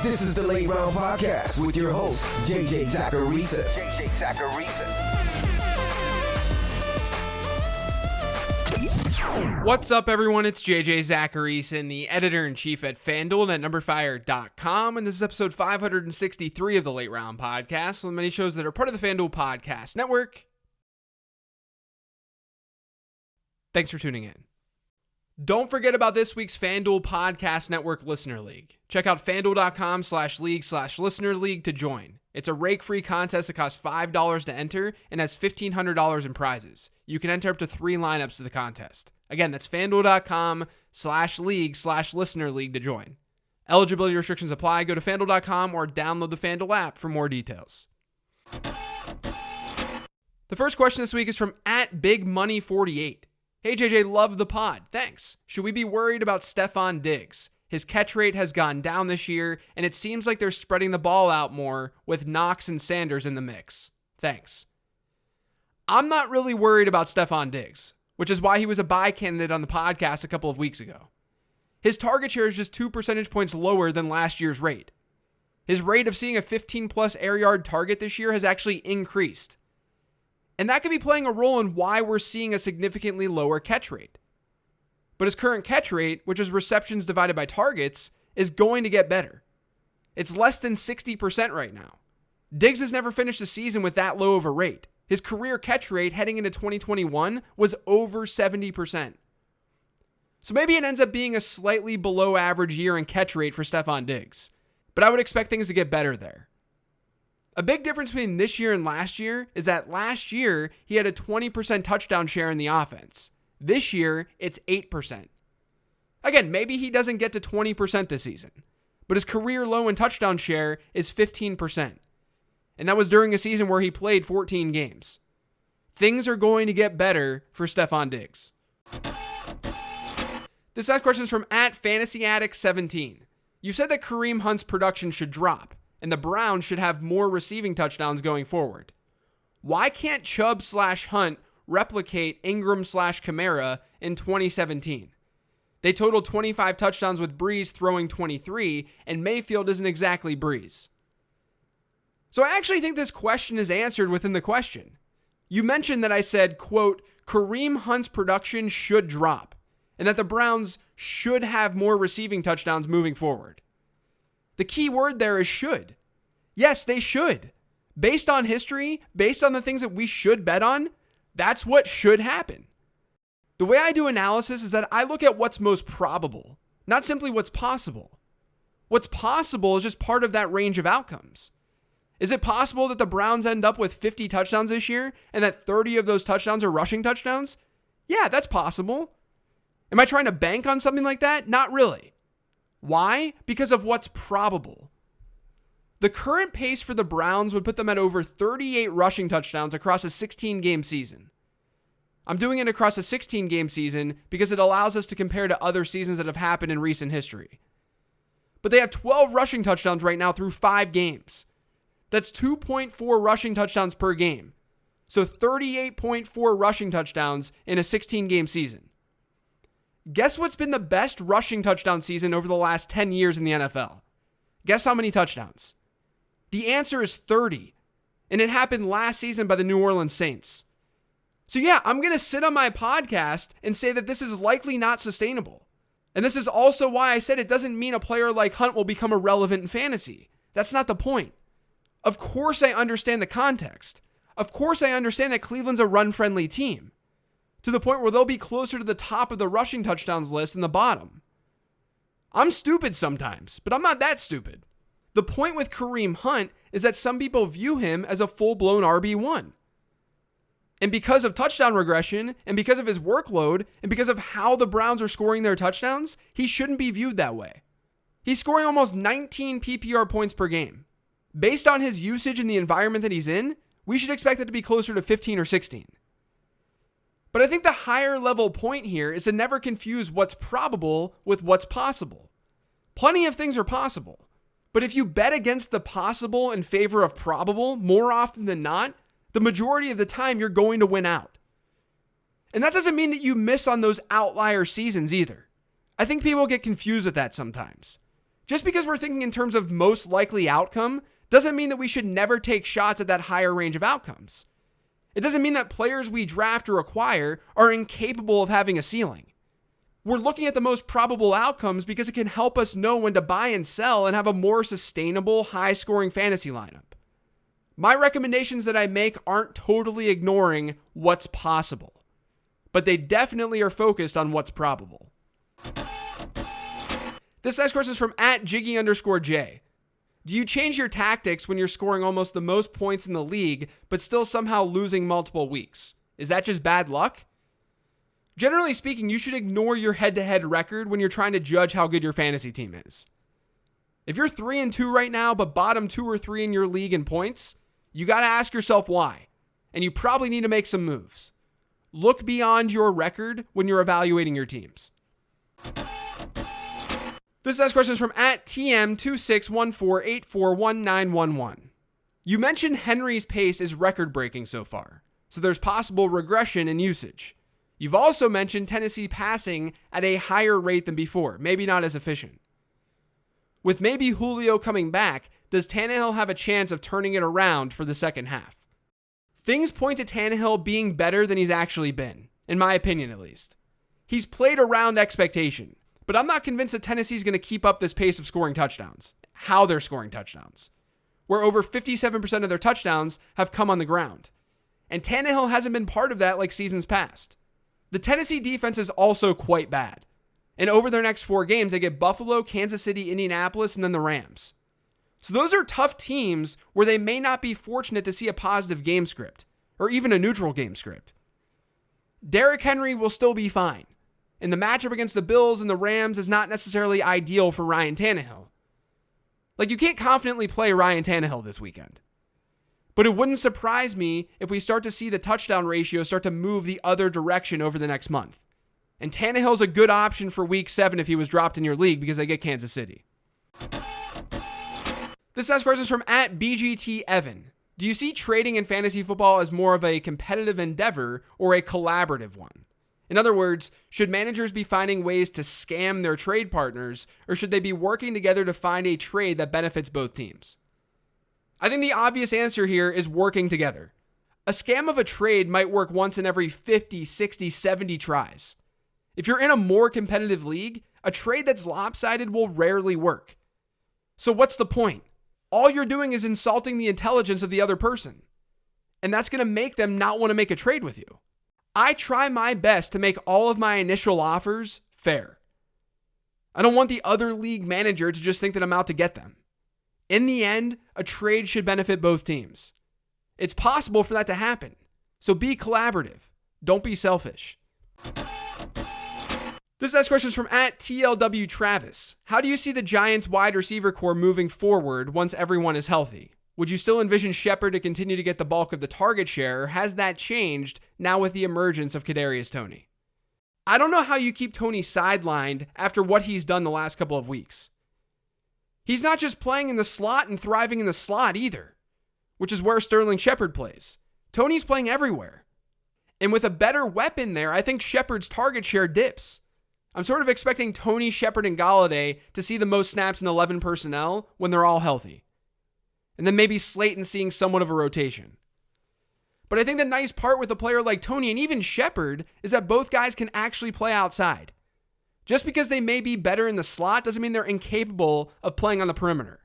This is the Late Round Podcast with your host, JJ Zacharisa. What's up, everyone? It's JJ Zacharisa, the editor-in-chief at FanDuel and at NumberFire.com, and this is episode 563 of the Late Round Podcast, one of many shows that are part of the FanDuel Podcast Network. Thanks for tuning in. Don't forget about this week's FanDuel Podcast Network Listener League. Check out FanDuel.com/league/Listener League to join. It's a rake-free contest that costs $5 to enter and has $1,500 in prizes. You can enter up to 3 lineups to the contest. Again, that's FanDuel.com/league/Listener League to join. Eligibility restrictions apply. Go to FanDuel.com or download the FanDuel app for more details. The first question this week is from @BigMoney48. Hey JJ, love the pod. Thanks. Should we be worried about Stefon Diggs? His catch rate has gone down this year, and it seems like they're spreading the ball out more with Knox and Sanders in the mix. Thanks. I'm not really worried about Stefon Diggs, which is why he was a buy candidate on the podcast a couple of weeks ago. His target share is just 2 percentage points lower than last year's rate. His rate of seeing a 15-plus air yard target this year has actually increased. And that could be playing a role in why we're seeing a significantly lower catch rate. But his current catch rate, which is receptions divided by targets, is going to get better. It's less than 60% right now. Diggs has never finished a season with that low of a rate. His career catch rate heading into 2021 was over 70%. So maybe it ends up being a slightly below average year in catch rate for Stefon Diggs. But I would expect things to get better there. A big difference between this year and last year is that last year he had a 20% touchdown share in the offense. This year, it's 8%. Again, maybe he doesn't get to 20% this season, but his career low in touchdown share is 15%. And that was during a season where he played 14 games. Things are going to get better for Stefon Diggs. This next question is from @FantasyAddict17. You said that Kareem Hunt's production should drop, and the Browns should have more receiving touchdowns going forward. Why can't Chubb/Hunt replicate Ingram/Kamara in 2017? They totaled 25 touchdowns with Breeze throwing 23, and Mayfield isn't exactly Breeze. So I actually think this question is answered within the question. You mentioned that I said, quote, Kareem Hunt's production should drop, and that the Browns should have more receiving touchdowns moving forward. The key word there is should. Yes, they should. Based on history, based on the things that we should bet on, that's what should happen. The way I do analysis is that I look at what's most probable, not simply what's possible. What's possible is just part of that range of outcomes. Is it possible that the Browns end up with 50 touchdowns this year and that 30 of those touchdowns are rushing touchdowns? Yeah, that's possible. Am I trying to bank on something like that? Not really. Why? Because of what's probable. The current pace for the Browns would put them at over 38 rushing touchdowns across a 16-game season. I'm doing it across a 16-game season because it allows us to compare to other seasons that have happened in recent history. But they have 12 rushing touchdowns right now through 5 games. That's 2.4 rushing touchdowns per game. So 38.4 rushing touchdowns in a 16-game season. Guess what's been the best rushing touchdown season over the last 10 years in the NFL? Guess how many touchdowns? The answer is 30, and it happened last season by the New Orleans Saints. So yeah, I'm going to sit on my podcast and say that this is likely not sustainable. And this is also why I said it doesn't mean a player like Hunt will become irrelevant in fantasy. That's not the point. Of course I understand the context. Of course I understand that Cleveland's a run-friendly team, to the point where they'll be closer to the top of the rushing touchdowns list than the bottom. I'm stupid sometimes, but I'm not that stupid. The point with Kareem Hunt is that some people view him as a full-blown RB1. And because of touchdown regression, and because of his workload, and because of how the Browns are scoring their touchdowns, he shouldn't be viewed that way. He's scoring almost 19 PPR points per game. Based on his usage in the environment that he's in, we should expect it to be closer to 15 or 16. But I think the higher level point here is to never confuse what's probable with what's possible. Plenty of things are possible. But if you bet against the possible in favor of probable more often than not, the majority of the time you're going to win out. And that doesn't mean that you miss on those outlier seasons either. I think people get confused with that sometimes. Just because we're thinking in terms of most likely outcome doesn't mean that we should never take shots at that higher range of outcomes. It doesn't mean that players we draft or acquire are incapable of having a ceiling. We're looking at the most probable outcomes because it can help us know when to buy and sell and have a more sustainable, high-scoring fantasy lineup. My recommendations that I make aren't totally ignoring what's possible, but they definitely are focused on what's probable. This next question is from @Jiggy_J. Do you change your tactics when you're scoring almost the most points in the league, but still somehow losing multiple weeks? Is that just bad luck? Generally speaking, you should ignore your head-to-head record when you're trying to judge how good your fantasy team is. If you're 3-2 right now, but bottom 2 or 3 in your league in points, you got to ask yourself why, and you probably need to make some moves. Look beyond your record when you're evaluating your teams. This next question is from @TM2614841911. You mentioned Henry's pace is record-breaking so far, so there's possible regression in usage. You've also mentioned Tennessee passing at a higher rate than before, maybe not as efficient. With maybe Julio coming back, does Tannehill have a chance of turning it around for the second half? Things point to Tannehill being better than he's actually been, in my opinion at least. He's played around expectation, but I'm not convinced that Tennessee's going to keep up this pace of scoring touchdowns, how they're scoring touchdowns, where over 57% of their touchdowns have come on the ground. And Tannehill hasn't been part of that like seasons past. The Tennessee defense is also quite bad. And over their next 4 games, they get Buffalo, Kansas City, Indianapolis, and then the Rams. So those are tough teams where they may not be fortunate to see a positive game script, or even a neutral game script. Derrick Henry will still be fine. And the matchup against the Bills and the Rams is not necessarily ideal for Ryan Tannehill. Like, you can't confidently play Ryan Tannehill this weekend. But it wouldn't surprise me if we start to see the touchdown ratio start to move the other direction over the next month. And Tannehill's a good option for week 7 if he was dropped in your league because they get Kansas City. This next question is from @BGT Evan. Do you see trading in fantasy football as more of a competitive endeavor or a collaborative one? In other words, should managers be finding ways to scam their trade partners, or should they be working together to find a trade that benefits both teams? I think the obvious answer here is working together. A scam of a trade might work once in every 50, 60, 70 tries. If you're in a more competitive league, a trade that's lopsided will rarely work. So what's the point? All you're doing is insulting the intelligence of the other person. And that's going to make them not want to make a trade with you. I try my best to make all of my initial offers fair. I don't want the other league manager to just think that I'm out to get them. In the end, a trade should benefit both teams. It's possible for that to happen. So be collaborative. Don't be selfish. This next question is from @TLW Travis. How do you see the Giants wide receiver core moving forward once everyone is healthy? Would you still envision Shepard to continue to get the bulk of the target share, or has that changed now with the emergence of Kadarius Toney? I don't know how you keep Toney sidelined after what he's done the last couple of weeks. He's not just playing in the slot and thriving in the slot either, which is where Sterling Shepard plays. Toney's playing everywhere. And with a better weapon there, I think Shepard's target share dips. I'm sort of expecting Toney, Shepard, and Golladay to see the most snaps in 11 personnel when they're all healthy. And then maybe Slayton seeing somewhat of a rotation. But I think the nice part with a player like Toney and even Shepard is that both guys can actually play outside. Just because they may be better in the slot doesn't mean they're incapable of playing on the perimeter.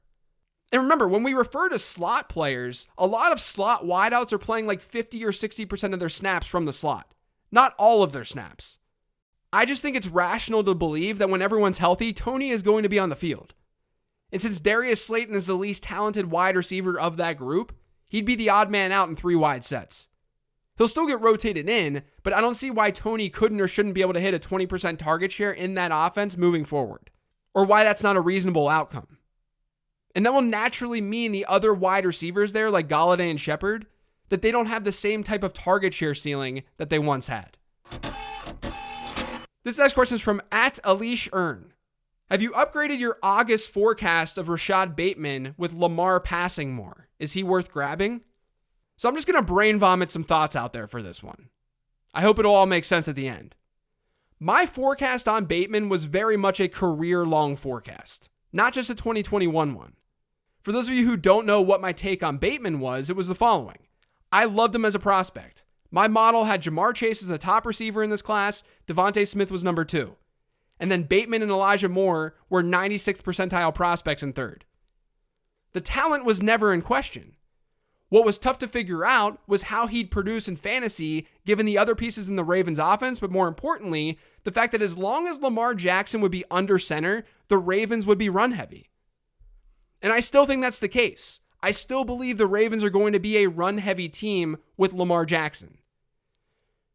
And remember, when we refer to slot players, a lot of slot wideouts are playing like 50 or 60% of their snaps from the slot. Not all of their snaps. I just think it's rational to believe that when everyone's healthy, Toney is going to be on the field. And since Darius Slayton is the least talented wide receiver of that group, he'd be the odd man out in 3 wide sets. He'll still get rotated in, but I don't see why Toney couldn't or shouldn't be able to hit a 20% target share in that offense moving forward, or why that's not a reasonable outcome. And that will naturally mean the other wide receivers there, like Golladay and Shepard, that they don't have the same type of target share ceiling that they once had. This next question is from @Alish Earn. Have you upgraded your August forecast of Rashod Bateman with Lamar passing more? Is he worth grabbing? So I'm just going to brain vomit some thoughts out there for this one. I hope it'll all make sense at the end. My forecast on Bateman was very much a career-long forecast. not just a 2021 one. For those of you who don't know what my take on Bateman was, it was the following. I loved him as a prospect. My model had Jamar Chase as the top receiver in this class. Devontae Smith was number 2. And then Bateman and Elijah Moore were 96th percentile prospects in third. The talent was never in question. What was tough to figure out was how he'd produce in fantasy given the other pieces in the Ravens offense, but more importantly, the fact that as long as Lamar Jackson would be under center, the Ravens would be run heavy. And I still think that's the case. I still believe the Ravens are going to be a run heavy team with Lamar Jackson.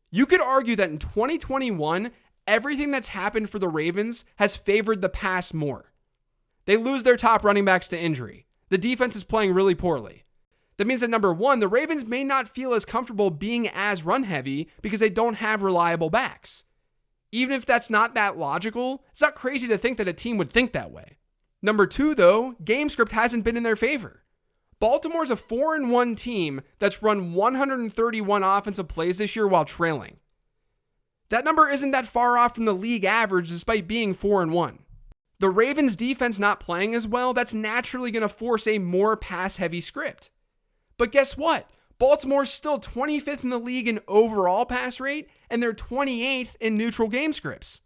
You could argue that in 2021, everything that's happened for the Ravens has favored the pass more. They lose their top running backs to injury. The defense is playing really poorly. That means that number 1, the Ravens may not feel as comfortable being as run heavy because they don't have reliable backs. Even if that's not that logical, it's not crazy to think that a team would think that way. Number 2, though, game script hasn't been in their favor. Baltimore's a 4-1 team that's run 131 offensive plays this year while trailing. That number isn't that far off from the league average despite being 4-1. The Ravens defense not playing as well, that's naturally going to force a more pass-heavy script. But guess what? Baltimore's still 25th in the league in overall pass rate, and they're 28th in neutral game scripts.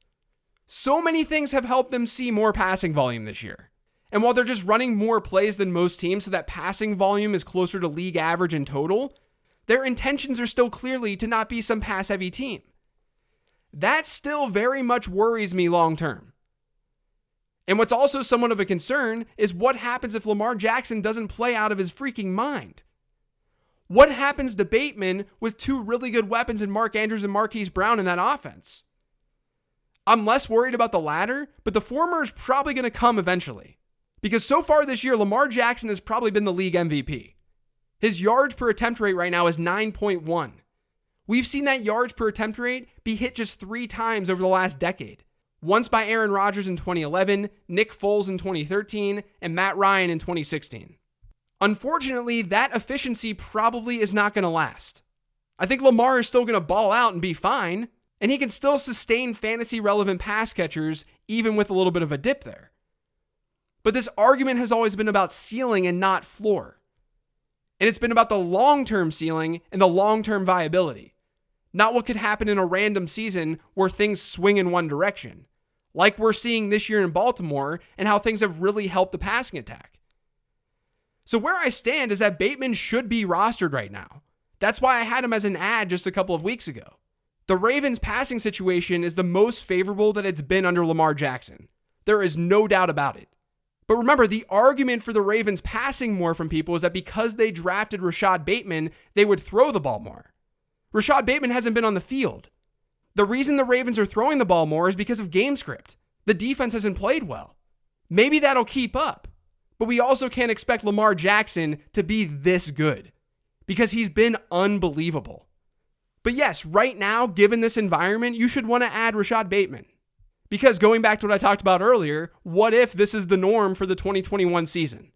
So many things have helped them see more passing volume this year. And while they're just running more plays than most teams so that passing volume is closer to league average in total, their intentions are still clearly to not be some pass-heavy team. That still very much worries me long-term. And what's also somewhat of a concern is what happens if Lamar Jackson doesn't play out of his freaking mind. What happens to Bateman with 2 really good weapons in Mark Andrews and Marquise Brown in that offense? I'm less worried about the latter, but the former is probably going to come eventually. Because so far this year, Lamar Jackson has probably been the league MVP. His yards per attempt rate right now is 9.1. We've seen that yards per attempt rate be hit just 3 times over the last decade. Once by Aaron Rodgers in 2011, Nick Foles in 2013, and Matt Ryan in 2016. Unfortunately, that efficiency probably is not going to last. I think Lamar is still going to ball out and be fine, and he can still sustain fantasy-relevant pass catchers even with a little bit of a dip there. But this argument has always been about ceiling and not floor. And it's been about the long-term ceiling and the long-term viability, not what could happen in a random season where things swing in one direction, like we're seeing this year in Baltimore and how things have really helped the passing attack. So where I stand is that Bateman should be rostered right now. That's why I had him as an ad just a couple of weeks ago. The Ravens' passing situation is the most favorable that it's been under Lamar Jackson. There is no doubt about it. But remember, the argument for the Ravens passing more from people is that because they drafted Rashod Bateman, they would throw the ball more. Rashod Bateman hasn't been on the field. The reason the Ravens are throwing the ball more is because of game script. The defense hasn't played well. Maybe that'll keep up. But we also can't expect Lamar Jackson to be this good because he's been unbelievable. But yes, right now, given this environment, you should want to add Rashod Bateman. Because going back to what I talked about earlier, what if this is the norm for the 2021 season?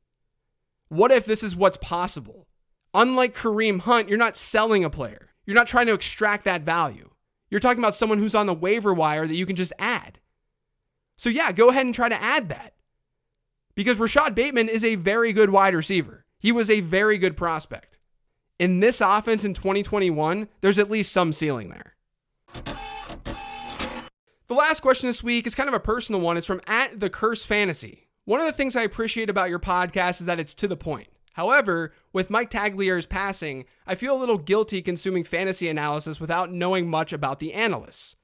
What if this is what's possible? Unlike Kareem Hunt, you're not selling a player. You're not trying to extract that value. You're talking about someone who's on the waiver wire that you can just add. So yeah, go ahead and try to add that. Because Rashod Bateman is a very good wide receiver. He was a very good prospect. In this offense in 2021, there's at least some ceiling there. The last question this week is kind of a personal one. It's from @TheCurseFantasy. One of the things I appreciate about your podcast is that it's to the point. However, with Mike Taglier's passing, I feel a little guilty consuming fantasy analysis without knowing much about the analysts.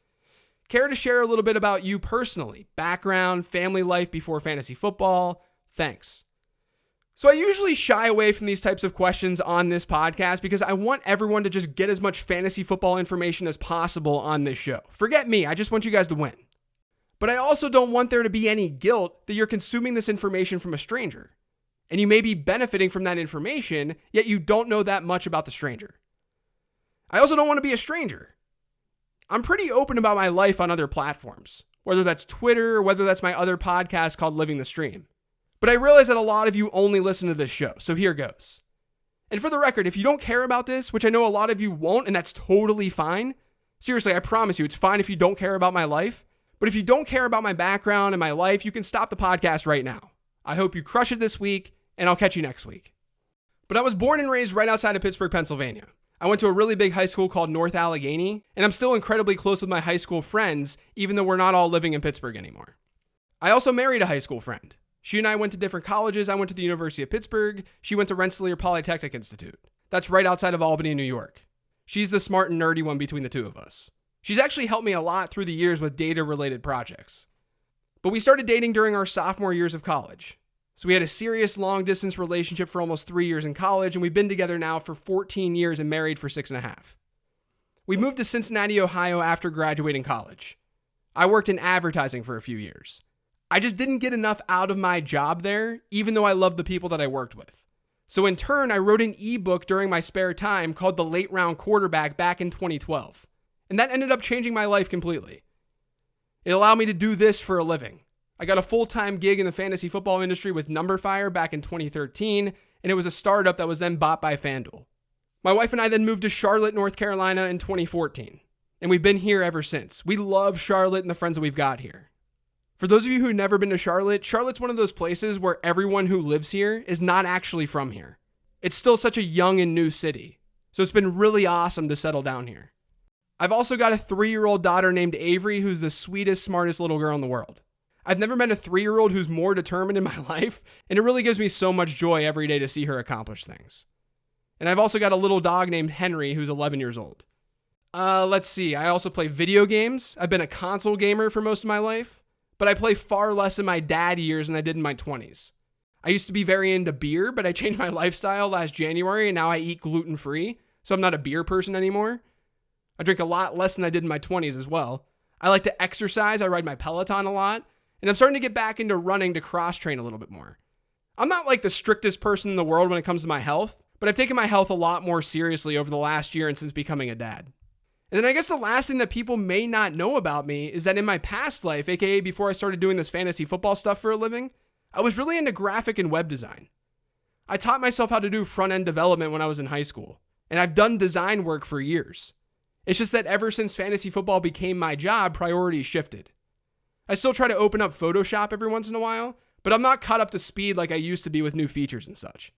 Care to share a little bit about you personally? Background, family life before fantasy football? Thanks. So I usually shy away from these types of questions on this podcast because I want everyone to just get as much fantasy football information as possible on this show. Forget me, I just want you guys to win. But I also don't want there to be any guilt that you're consuming this information from a stranger. And you may be benefiting from that information, yet you don't know that much about the stranger. I also don't want to be a stranger. I'm pretty open about my life on other platforms, whether that's Twitter or whether that's my other podcast called Living the Stream. But I realize that a lot of you only listen to this show, so here goes. And for the record, if you don't care about this, which I know a lot of you won't, and that's totally fine. Seriously, I promise you, it's fine if you don't care about my life. But if you don't care about my background and my life, you can stop the podcast right now. I hope you crush it this week, and I'll catch you next week. But I was born and raised right outside of Pittsburgh, Pennsylvania. I went to a really big high school called North Allegheny, and I'm still incredibly close with my high school friends, even though we're not all living in Pittsburgh anymore. I also married a high school friend. She and I went to different colleges. I went to the University of Pittsburgh. She went to Rensselaer Polytechnic Institute. That's right outside of Albany, New York. She's the smart and nerdy one between the two of us. She's actually helped me a lot through the years with data-related projects. But we started dating during our sophomore years of college. So we had a serious long-distance relationship for almost 3 years in college, and we've been together now for 14 years and married for 6.5. We moved to Cincinnati, Ohio after graduating college. I worked in advertising for a few years. I just didn't get enough out of my job there, even though I loved the people that I worked with. So in turn, I wrote an ebook during my spare time called The Late Round Quarterback back in 2012. And that ended up changing my life completely. It allowed me to do this for a living. I got a full-time gig in the fantasy football industry with Numberfire back in 2013, and it was a startup that was then bought by FanDuel. My wife and I then moved to Charlotte, North Carolina in 2014, and we've been here ever since. We love Charlotte and the friends that we've got here. For those of you who've never been to Charlotte, Charlotte's one of those places where everyone who lives here is not actually from here. It's still such a young and new city, so it's been really awesome to settle down here. I've also got a 3-year-old daughter named Avery who's the sweetest, smartest little girl in the world. I've never met a 3-year-old who's more determined in my life, and it really gives me so much joy every day to see her accomplish things. And I've also got a little dog named Henry who's 11 years old. Let's see, I also play video games. I've been a console gamer for most of my life, but I play far less in my dad years than I did in my 20s. I used to be very into beer, but I changed my lifestyle last January, and now I eat gluten-free, so I'm not a beer person anymore. I drink a lot less than I did in my 20s as well. I like to exercise. I ride my Peloton a lot. And I'm starting to get back into running to cross-train a little bit more. I'm not like the strictest person in the world when it comes to my health, but I've taken my health a lot more seriously over the last year and since becoming a dad. And then I guess the last thing that people may not know about me is that in my past life, aka before I started doing this fantasy football stuff for a living, I was really into graphic and web design. I taught myself how to do front-end development when I was in high school, and I've done design work for years. It's just that ever since fantasy football became my job, priorities shifted. I still try to open up Photoshop every once in a while, but I'm not caught up to speed like I used to be with new features and such.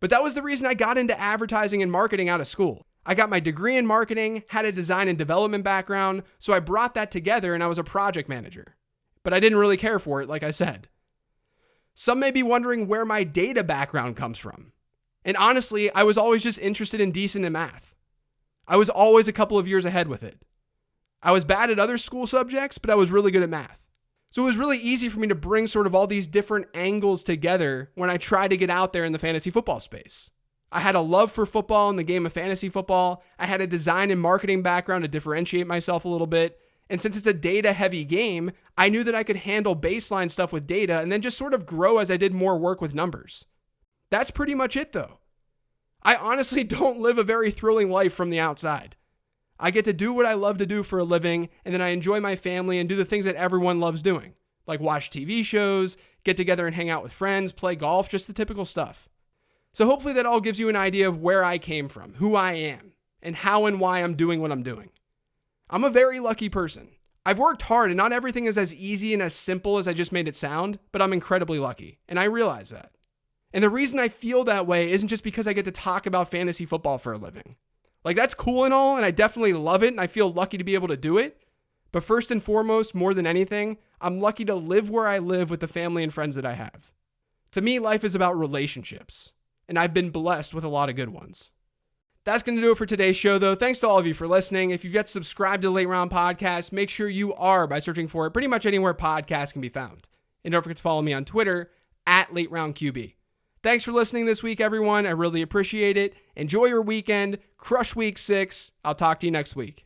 But that was the reason I got into advertising and marketing out of school. I got my degree in marketing, had a design and development background, so I brought that together and I was a project manager. But I didn't really care for it, like I said. Some may be wondering where my data background comes from. And honestly, I was always just interested in decent in math. I was always a couple of years ahead with it. I was bad at other school subjects, but I was really good at math. So it was really easy for me to bring sort of all these different angles together when I tried to get out there in the fantasy football space. I had a love for football and the game of fantasy football. I had a design and marketing background to differentiate myself a little bit. And since it's a data-heavy game, I knew that I could handle baseline stuff with data and then just sort of grow as I did more work with numbers. That's pretty much it, though. I honestly don't live a very thrilling life from the outside. I get to do what I love to do for a living, and then I enjoy my family and do the things that everyone loves doing, like watch TV shows, get together and hang out with friends, play golf, just the typical stuff. So hopefully that all gives you an idea of where I came from, who I am, and how and why I'm doing what I'm doing. I'm a very lucky person. I've worked hard, and not everything is as easy and as simple as I just made it sound, but I'm incredibly lucky, and I realize that. And the reason I feel that way isn't just because I get to talk about fantasy football for a living. Like, that's cool and all, and I definitely love it, and I feel lucky to be able to do it. But first and foremost, more than anything, I'm lucky to live where I live with the family and friends that I have. To me, life is about relationships, and I've been blessed with a lot of good ones. That's going to do it for today's show, though. Thanks to all of you for listening. If you've yet subscribed to the Late Round Podcast, make sure you are by searching for it pretty much anywhere podcasts can be found. And don't forget to follow me on Twitter, @LateRoundQB. Thanks for listening this week, everyone. I really appreciate it. Enjoy your weekend. Crush week 6. I'll talk to you next week.